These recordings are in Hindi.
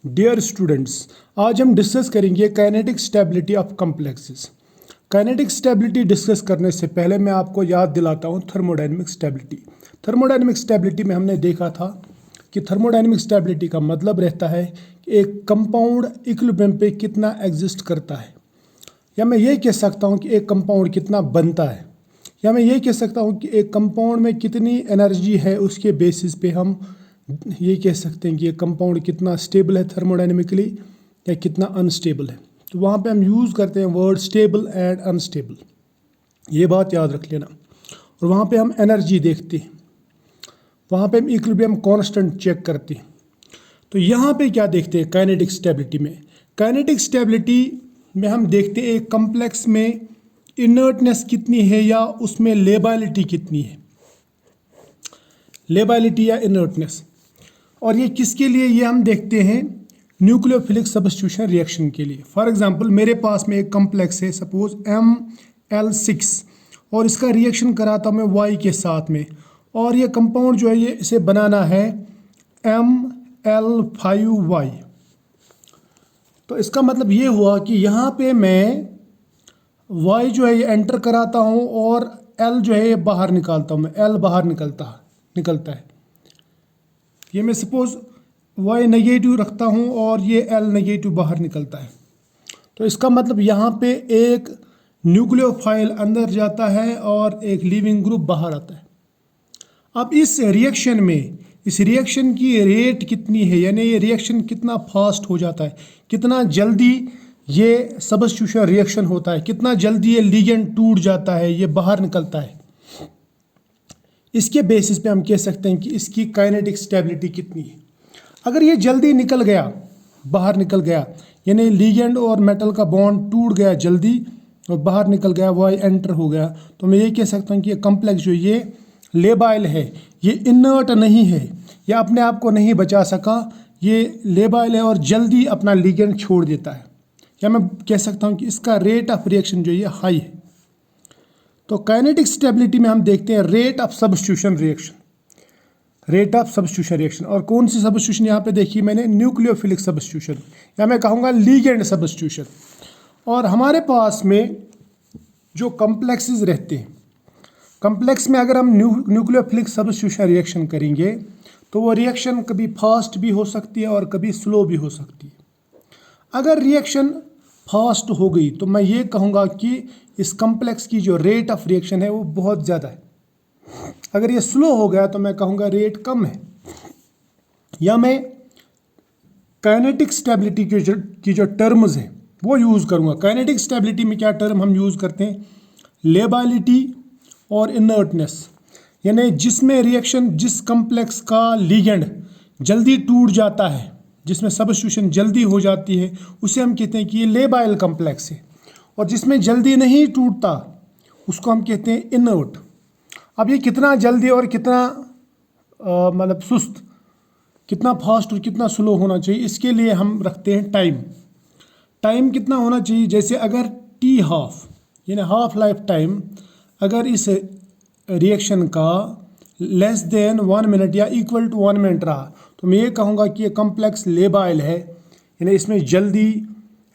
डियर स्टूडेंट्स, आज हम डिस्कस करेंगे kinetic stability of complexes. Kinetic stability discuss करने से पहले मैं आपको याद दिलाता हूँ थर्मोडायनेमिक स्टेबिलिटी। थर्मोडायनेमिक स्टेबिलिटी में हमने देखा था कि थर्मोडायनेमिक स्टेबिलिटी का मतलब रहता है कि एक कंपाउंड इक्विलिब्रियम पे कितना एग्जिस्ट करता है, या मैं ये कह सकता हूँ कि एक कंपाउंड कितना बनता है, या मैं ये कह सकता हूँ कि एक कंपाउंड में कितनी एनर्जी है। उसके बेसिस पे हम ये कह सकते हैं कि ये कंपाउंड कितना स्टेबल है थर्मोडायनेमिकली या कितना अनस्टेबल है। तो वहाँ पे हम यूज़ करते हैं वर्ड स्टेबल एंड अनस्टेबल, ये बात याद रख लेना। और वहाँ पे हम एनर्जी देखते हैं, वहाँ पे हम इक्विलिब्रियम कांस्टेंट चेक करते हैं। तो यहाँ पे क्या देखते हैं काइनेटिक स्टेबिलिटी में? काइनेटिक स्टेबिलिटी में हम देखते हैं एक कॉम्प्लेक्स में इनर्टनेस कितनी है या उसमें लेबाइलिटी कितनी है, लेबाइलिटी या इनर्टनेस। और ये किसके लिए? ये हम देखते हैं न्यूक्लियोफिलिक सब्स्टिट्यूशन रिएक्शन के लिए। फॉर एग्जांपल मेरे पास में एक कॉम्प्लेक्स है सपोज ML6 और इसका रिएक्शन कराता हूँ मैं Y के साथ में, और ये कंपाउंड जो है ये इसे बनाना है ML5Y। तो इसका मतलब ये हुआ कि यहाँ पे मैं Y जो है ये एंटर कराता हूँ और L जो है ये बाहर निकालता हूँ, मैं L बाहर निकलता है। ये मैं सपोज Y नेगेटिव रखता हूँ और ये L नेगेटिव बाहर निकलता है। तो इसका मतलब यहाँ पे एक न्यूक्लियोफाइल अंदर जाता है और एक लीविंग ग्रुप बाहर आता है। अब इस रिएक्शन में इस रिएक्शन की रेट कितनी है, यानी ये रिएक्शन कितना फास्ट हो जाता है, कितना जल्दी ये सब्स्टिट्यूशन रिएक्शन होता है, कितना जल्दी ये लिगेंड टूट जाता है, ये बाहर निकलता है। इसके बेसिस पे हम कह सकते हैं कि इसकी काइनेटिक स्टेबिलिटी कितनी है। अगर ये जल्दी निकल गया, बाहर निकल गया, यानी लिगेंड और मेटल का बॉन्ड टूट गया जल्दी और बाहर निकल गया, वाई एंटर हो गया, तो मैं ये कह सकता हूँ कि ये कॉम्प्लेक्स जो ये लेबाइल है, ये इनर्ट नहीं है, या अपने आप को नहीं बचा सका, ये लेबाइल है और जल्दी अपना लिगेंड छोड़ देता है। या मैं कह सकता हूँ कि इसका रेट ऑफ रिएक्शन जो ये हाई है। तो काइनेटिक स्टेबिलिटी में हम देखते हैं rate of substitution reaction, rate of substitution reaction. और कौन सी सब्स्टिट्यूशन यहाँ पे देखी मैंने? न्यूक्लियोफिलिक सब्स्टिट्यूशन, या मैं कहूँगा लिगेंड सब्स्टिट्यूशन। और हमारे पास में जो कॉम्प्लेक्सेस रहते हैं, कॉम्प्लेक्स में अगर हम न्यूक्लियोफिलिक सब्स्टिट्यूशन रिएक्शन करेंगे तो वो रिएक्शन कभी फास्ट भी हो सकती है और कभी स्लो भी हो सकती है। अगर रिएक्शन फास्ट हो गई तो मैं ये कहूँगा कि इस कॉम्प्लेक्स की जो रेट ऑफ रिएक्शन है वो बहुत ज़्यादा है। अगर ये स्लो हो गया तो मैं कहूँगा रेट कम है। या मैं काइनेटिक स्टेबिलिटी की जो टर्म्स हैं वो यूज़ करूँगा। काइनेटिक स्टेबिलिटी में क्या टर्म हम यूज़ करते हैं? लेबाइलिटी और इनर्टनेस, यानी जिसमें रिएक्शन, जिस कॉम्प्लेक्स का लिगेंड जल्दी टूट जाता है, जिसमें सब्स्टिट्यूशन जल्दी हो जाती है, उसे हम कहते हैं कि ये लेबाइल कॉम्प्लेक्स है। और जिसमें जल्दी नहीं टूटता उसको हम कहते हैं इनर्ट। अब ये कितना जल्दी और कितना मतलब सुस्त, कितना फास्ट और कितना स्लो होना चाहिए, इसके लिए हम रखते हैं टाइम कितना होना चाहिए। जैसे अगर T हाफ यानी हाफ लाइफ टाइम अगर इस रिएक्शन का लेस देन 1 मिनट या इक्वल टू 1 मिनट रहा तो मैं ये कहूँगा कि ये कॉम्प्लेक्स लेबाइल है, यानी इसमें जल्दी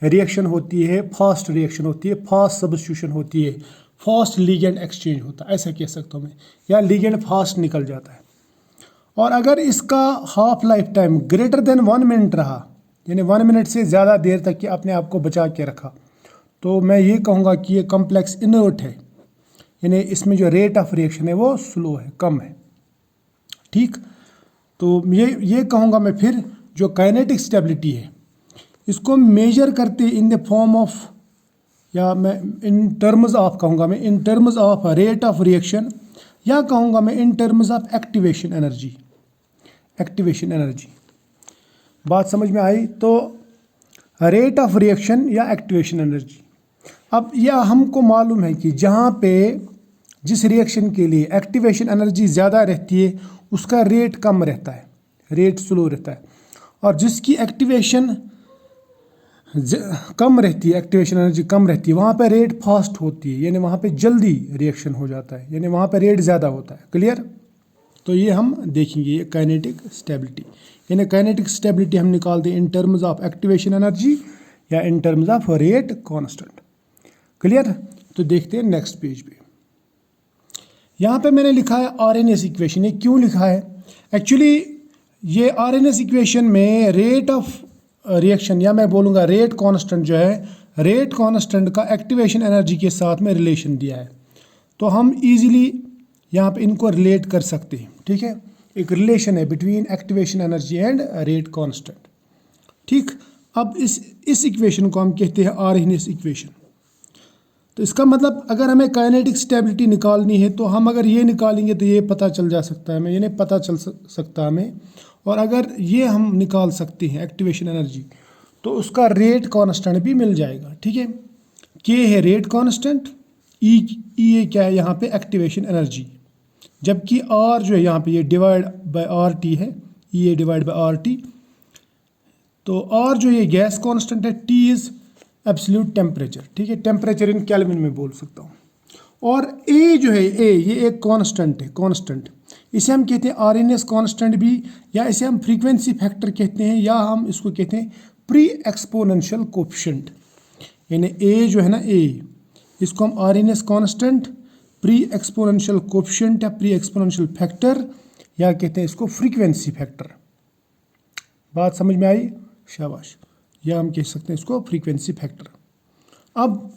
रिएक्शन होती है, फास्ट रिएक्शन होती है, फास्ट सब्स्टिट्यूशन होती है, फास्ट लिगेंड एक्सचेंज होता है, ऐसा कह सकता हूँ मैं, या लिगेंड फास्ट निकल जाता है। और अगर इसका half life time greater than 1 minute रहा, यानी 1 मिनट से ज़्यादा देर तक कि अपने आप को बचा के रखा, तो मैं ये कहूँगा कि ये कॉम्प्लेक्स इनर्ट है, यानी इसमें जो रेट ऑफ रिएक्शन है वो स्लो है, कम है। ठीक, तो ये कहूँगा मैं फिर जो काइनेटिक स्टेबिलिटी है इसको मेजर करते इन द फॉर्म ऑफ, या मैं इन टर्म्स ऑफ कहूँगा, मैं इन terms of rate of reaction, या कहूँगा मैं इन टर्म्स ऑफ एक्टिवेशन एनर्जी। बात समझ में आई? तो रेट ऑफ रिएक्शन या एक्टिवेशन एनर्जी। अब यह हमको मालूम है कि जहाँ पे जिस रिएक्शन के लिए एक्टिवेशन एनर्जी ज़्यादा रहती है उसका रेट कम रहता है, रेट स्लो रहता है। और जिसकी एक्टिवेशन कम रहती है, एक्टिवेशन एनर्जी कम रहती है, वहाँ पे रेट फास्ट होती है, यानी वहाँ पे जल्दी रिएक्शन हो जाता है, यानी वहाँ पे रेट ज़्यादा होता है। क्लियर? तो ये हम देखेंगे ये काइनेटिक स्टेबिलिटी, यानी काइनेटिक स्टेबिलिटी हम निकालते हैं in terms of activation energy या in terms of rate constant. Clear? तो देखते हैं नेक्स्ट पेज पे। यहाँ पे मैंने लिखा है आरएनएस इक्वेशन। ये क्यों लिखा है? एक्चुअली ये आरएनएस इक्वेशन में रेट ऑफ रिएक्शन या मैं बोलूँगा रेट कांस्टेंट जो है, रेट कांस्टेंट का एक्टिवेशन एनर्जी के साथ में रिलेशन दिया है। तो हम इजीली यहाँ पे इनको रिलेट कर सकते हैं। ठीक है, एक रिलेशन है between activation energy and rate constant. ठीक, अब इस इक्वेशन को हम कहते हैं आरएनएस इक्वेशन। तो इसका मतलब अगर हमें काइनेटिक स्टेबिलिटी निकालनी है तो हम अगर ये निकालेंगे तो ये पता चल जा सकता है हमें, ये नहीं पता चल सकता हमें। और अगर ये हम निकाल सकते हैं एक्टिवेशन एनर्जी तो उसका रेट कांस्टेंट भी मिल जाएगा। ठीक है, के है रेट कांस्टेंट, ई क्या है यहाँ पे एक्टिवेशन एनर्जी, जबकि आर जो है यहाँ पे ये डिवाइड बाय आर टी है, ई ए डिवाइड बाय आर टी। तो आर जो ये गैस कांस्टेंट है, टी इज़ एब्सोल्यूट टेम्परेचर। ठीक है, टेम्परेचर इन केल्विन में बोल सकता हूँ। और ए जो है ये एक कांस्टेंट है, कांस्टेंट। इसे हम कहते हैं आरएनएस कांस्टेंट भी, या इसे हम फ्रीक्वेंसी फैक्टर कहते हैं, या हम इसको कहते हैं प्री एक्सपोनेंशियल कोफिशिएंट। यानी ए जो है ना, ए, इसको हम RNS constant, pre exponential coefficient या प्री एक्सपोनेंशियल फैक्टर, या कहते हैं इसको फ्रीक्वेंसी फैक्टर। बात समझ में आई? शाबाश। या हम कह सकते हैं इसको फ्रीक्वेंसी फैक्टर। अब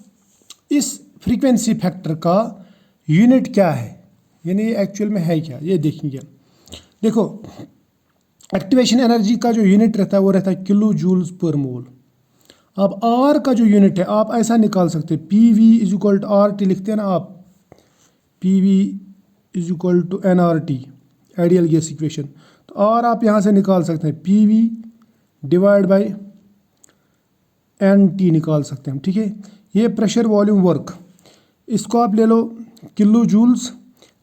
इस फ्रीक्वेंसी फैक्टर का यूनिट क्या है, यानी ये एक्चुअल में है क्या, ये देखेंगे। देखो, एक्टिवेशन एनर्जी का जो यूनिट रहता है वो रहता है किलो जूल्स पर मोल। अब आर का जो यूनिट है आप ऐसा निकाल सकते हैं, P V is equal to R T लिखते हैं ना आप, P V is equal to N R T, ideal gas equation. तो आर आप यहाँ से निकाल सकते हैं P V divide by N T निकाल सकते हैं। ठीक है, ये प्रेशर वॉल्यूम वर्क, इसको आप ले लो किलो जूल्स,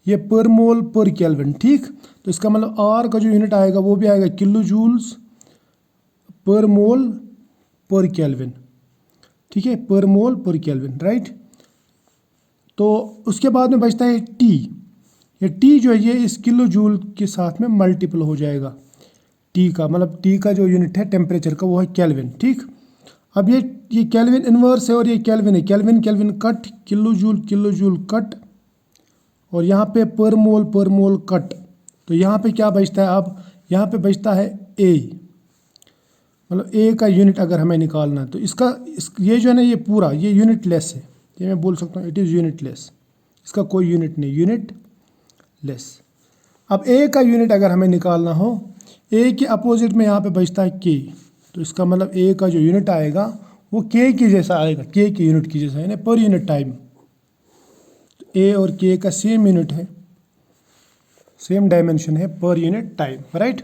ये पर मोल पर केल्विन। ठीक, तो इसका मतलब आर का जो यूनिट आएगा वो भी आएगा किलो जूल्स पर मोल पर केल्विन। ठीक है, पर मोल पर केल्विन, राइट। तो उसके बाद में बचता है टी। ये टी जो है ये इस किलो जूल के साथ में मल्टीपल हो जाएगा। टी का मतलब टी का जो यूनिट है टेम्परेचर का वो है केल्विन। ठीक, अब ये केल्विन इन्वर्स है और ये केल्विन है, kelvin kelvin cut, kilo joule cut, और यहाँ पे पर मोल कट। तो यहाँ पे क्या बचता है? अब यहाँ पे बचता है ए, मतलब ए का यूनिट अगर हमें निकालना है तो ये जो है ना ये पूरा ये यूनिट लेस है, ये मैं बोल सकता हूँ इट इज़ यूनिट लेस, इसका कोई यूनिट नहीं, यूनिट लेस। अब ए का यूनिट अगर हमें निकालना हो, ए के अपोजिट में यहाँ पे बचता है के, तो इसका मतलब ए का जो यूनिट आएगा वो के की जैसा आएगा, के की यूनिट की जैसा, यानी पर यूनिट टाइम। ए और के का सेम यूनिट है, सेम डायमेंशन है, पर यूनिट टाइम, राइट।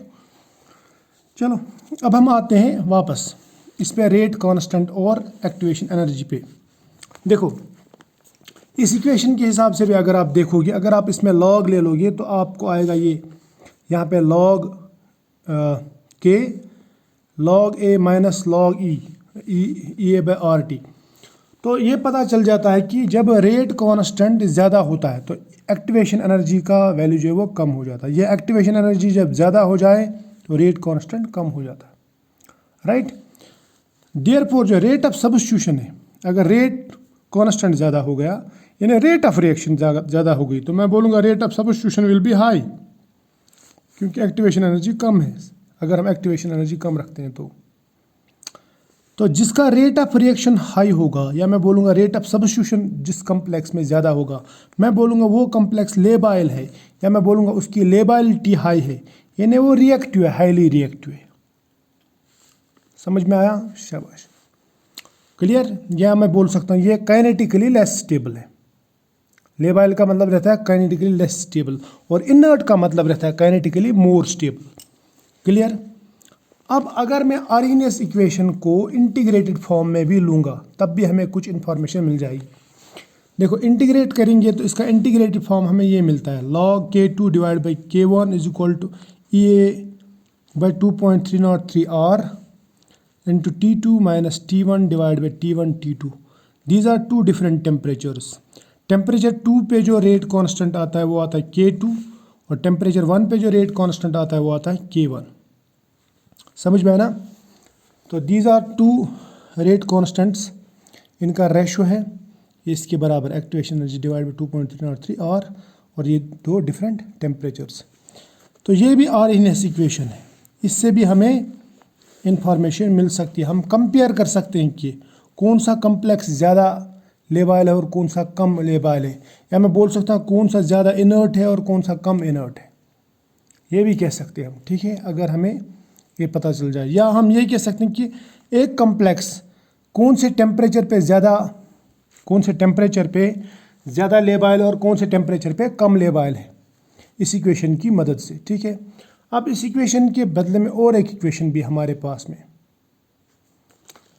चलो अब हम आते हैं वापस इस पे रेट कांस्टेंट और एक्टिवेशन एनर्जी पे। देखो इस इक्वेशन के हिसाब से भी अगर आप देखोगे, अगर आप इसमें लॉग ले लोगे तो आपको आएगा ये यहाँ पे लॉग के log A minus log E A by R T. तो ये पता चल जाता है कि जब रेट कांस्टेंट ज़्यादा होता है तो एक्टिवेशन एनर्जी का वैल्यू जो है वो कम हो जाता है। ये एक्टिवेशन एनर्जी जब ज़्यादा हो जाए तो रेट कांस्टेंट कम हो जाता है, राइट। देयरफॉर जो रेट ऑफ सब्स्टिट्यूशन है, अगर रेट कांस्टेंट ज़्यादा हो गया यानी रेट ऑफ रिएक्शन ज़्यादा हो गई तो मैं बोलूँगा rate of substitution will be high, क्योंकि एक्टिवेशन एनर्जी कम है। अगर हम एक्टिवेशन एनर्जी कम रखते हैं तो जिसका रेट ऑफ रिएक्शन हाई होगा, या मैं बोलूँगा रेट ऑफ सब्स्टिट्यूशन जिस कम्प्लेक्स में ज़्यादा होगा, मैं बोलूँगा वो कम्प्लेक्स लेबाइल है, या मैं बोलूँगा उसकी लेबाइलिटी हाई है, यानी वो रिएक्टिव है, हाईली रिएक्टिव है। समझ में आया? शाबाश, क्लियर। या मैं बोल सकता हूँ ये काइनेटिकली लेस स्टेबल है। लेबाइल का मतलब रहता है काइनेटिकली लेस स्टेबल, और इनर्ट का मतलब रहता है काइनेटिकली मोर स्टेबल। क्लियर। अब अगर मैं आरएनएस इक्वेशन को इंटीग्रेटेड फॉर्म में भी लूँगा तब भी हमें कुछ इन्फॉर्मेशन मिल जाएगी। देखो इंटीग्रेट करेंगे तो इसका इंटीग्रेटेड फॉर्म हमें ये मिलता है, log K2 divide by K1 is equal to EA by 2.303 R into T2 minus T1 divide by T1 T2। These are two different temperatures. Temperature 2 पे जो रेट कांस्टेंट आता है वो आता है K2, और टेम्परेचर 1 पे जो रेट कांस्टेंट आता है वो आता है K1। समझ में आया ना। तो these are two rate constants, इनका रेशो है इसके बराबर एक्टिवेशन एनर्जी डिवाइड बाई 2.303 और ये दो डिफरेंट टेम्परेचर्स। तो ये भी आरएनएस इक्वेशन है, इससे भी हमें इंफॉर्मेशन मिल सकती है। हम कंपेयर कर सकते हैं कि कौन सा कम्प्लेक्स ज़्यादा लेबाइल है और कौन सा कम लेबाइल है, या मैं बोल सकता हूँ कौन सा ज़्यादा इनर्ट है और कौन सा कम इनर्ट है, ये भी कह सकते हैं हम, ठीक है, अगर हमें ये पता चल जाए। या हम ये कह सकते हैं कि एक कम्प्लेक्स कौन से टेम्परेचर पे ज़्यादा लेबाइल और कौन से टेम्परेचर पे कम लेबाइल है, इस इक्वेशन की मदद से, ठीक है। अब इस इक्वेशन के बदले में और एक इक्वेशन भी हमारे पास में,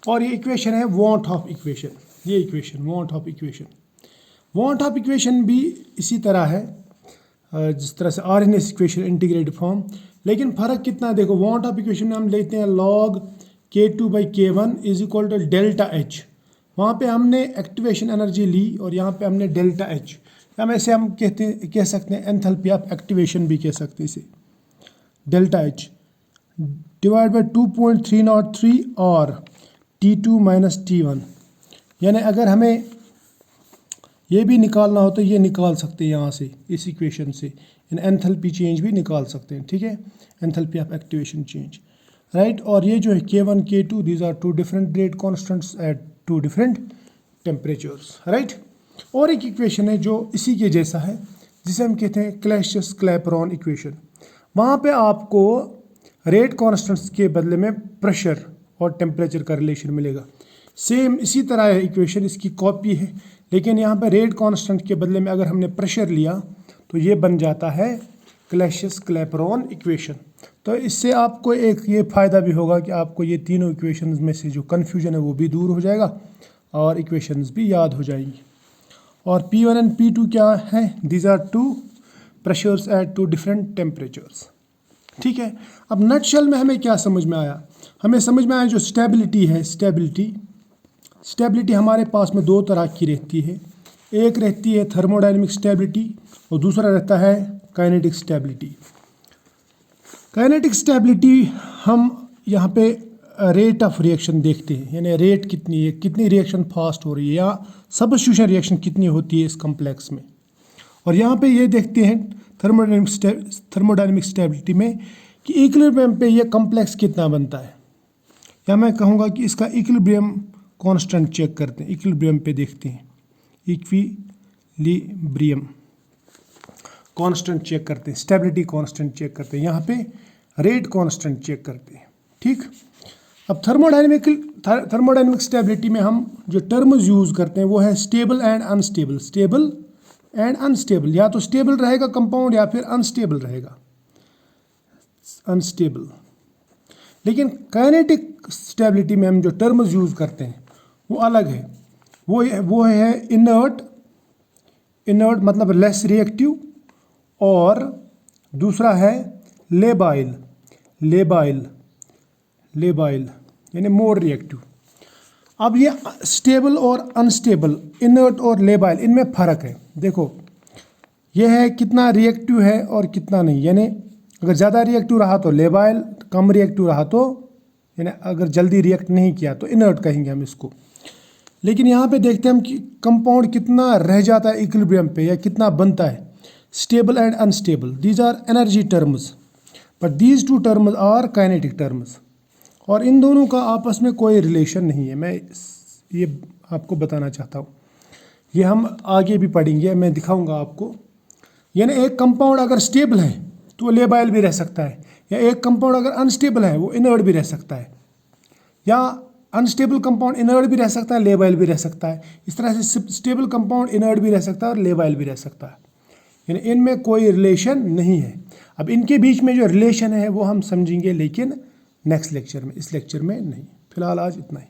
और ये इक्वेशन है वांट ऑफ इक्वेशन। ये इक्वेशन वांट ऑफ इक्वेशन भी इसी तरह है जिस तरह से आरएनएस इक्वेशन इंटीग्रेटेड फॉर्म, लेकिन फ़र्क कितना है देखो। वांट ऑफ इक्वेशन में हम लेते हैं log K2/K1 is equal to delta H। वहाँ पे हमने एक्टिवेशन एनर्जी ली और यहाँ पे हमने डेल्टा H, या वैसे हम कह सकते हैं एंथैल्पी ऑफ एक्टिवेशन भी कह सकते हैं इसे, डेल्टा H डिवाइड बाई 2.303 और T2 माइनस T1। यानी अगर हमें ये भी निकालना हो तो ये निकाल सकते हैं यहाँ से, इस इक्वेशन से एंथैल्पी चेंज भी निकाल सकते हैं, ठीक है, enthalpy of activation change, right. और ये जो है K1 K2 these are two different rate constants at two different temperatures, right. और एक इक्वेशन है जो इसी के जैसा है, जिसे हम कहते हैं क्लैसियस-क्लैपेरॉन इक्वेशन। वहाँ पे आपको रेट कॉन्स्टेंट्स के बदले में प्रेशर और टेम्परेचर का रिलेशन मिलेगा। सेम इसी तरह है इक्वेशन, इसकी कॉपी है, लेकिन यहाँ पे रेट कांस्टेंट के बदले में अगर हमने प्रेशर लिया तो ये बन जाता है क्लैसियस-क्लैपेरॉन इक्वेशन। तो इससे आपको एक ये फ़ायदा भी होगा कि आपको ये तीनों इक्वेशंस में से जो कन्फ्यूजन है वो भी दूर हो जाएगा और इक्वेशंस भी याद हो जाएंगी। और P1 एंड P2 क्या है, these are two pressures at two different temperatures, ठीक है। अब नटशेल में हमें क्या समझ में आया, हमें समझ में आया जो स्टेबिलिटी है, स्टेबिलिटी हमारे पास में दो तरह की रहती है, एक रहती है थर्मोडायनेमिक स्टेबिलिटी और दूसरा रहता है काइनेटिक स्टेबिलिटी। काइनेटिक स्टेबिलिटी हम यहाँ पे रेट ऑफ रिएक्शन देखते हैं, यानी रेट कितनी है, कितनी रिएक्शन फास्ट हो रही है, या सब्स्टिट्यूशन रिएक्शन कितनी होती है इस कम्प्लेक्स में। और यहाँ पे ये देखते हैं थर्मोडायनेमिक स्टेबिलिटी में कि इक्विलिब्रियम पे ये कम्प्लेक्स कितना बनता है, या मैं कहूँगा कि इसका इक्विलिब्रियम कांस्टेंट चेक करते हैं, इक्विलिब्रियम पे देखते हैं, इक्विलिब्रियम कांस्टेंट चेक करते हैं, स्टेबिलिटी कांस्टेंट चेक करते हैं, यहाँ पे रेट कांस्टेंट चेक करते हैं, ठीक। अब थर्मोडायनेमिक स्टेबिलिटी में हम जो टर्म्स यूज़ करते हैं वो है स्टेबल एंड अनस्टेबल, या तो स्टेबल रहेगा कंपाउंड या फिर अनस्टेबल रहेगा, अनस्टेबल। लेकिन काइनेटिक स्टेबिलिटी में हम जो टर्म्स यूज़ करते हैं वो अलग है, वो है इनर्ट मतलब लेस रिएक्टिव, और दूसरा है लेबाइल यानी मोर रिएक्टिव। अब ये स्टेबल और अनस्टेबल, इनर्ट और लेबाइल, इनमें फ़र्क है। देखो ये है कितना रिएक्टिव है और कितना नहीं, यानी अगर ज़्यादा रिएक्टिव रहा तो लेबाइल, कम रिएक्टिव रहा तो, यानी अगर जल्दी रिएक्ट नहीं किया तो इनर्ट कहेंगे हम इसको। लेकिन यहाँ पे देखते हैं हम कि कंपाउंड कितना रह जाता है इक्विलिब्रियम पे, या कितना बनता है, stable and unstable, these are energy terms, but these two terms are kinetic terms. और इन दोनों का आपस में कोई रिलेशन नहीं है, मैं ये आपको बताना चाहता हूँ। ये हम आगे भी पढ़ेंगे, मैं दिखाऊंगा आपको। यानी एक कंपाउंड अगर स्टेबल है तो वो लेबाइल भी रह सकता है, या एक कंपाउंड अगर अनस्टेबल है वो इनर्ट भी रह सकता है, या अनस्टेबल कंपाउंड इनर्ट भी रह सकता है, लेबाइल भी रह सकता है। इस तरह से स्टेबल कंपाउंड इनर्ट भी रह सकता है और लेबाइल भी रह सकता है, यानी इनमें कोई रिलेशन नहीं है। अब इनके बीच में जो रिलेशन है वो हम समझेंगे, लेकिन नेक्स्ट लेक्चर में, इस लेक्चर में नहीं। फिलहाल आज इतना ही।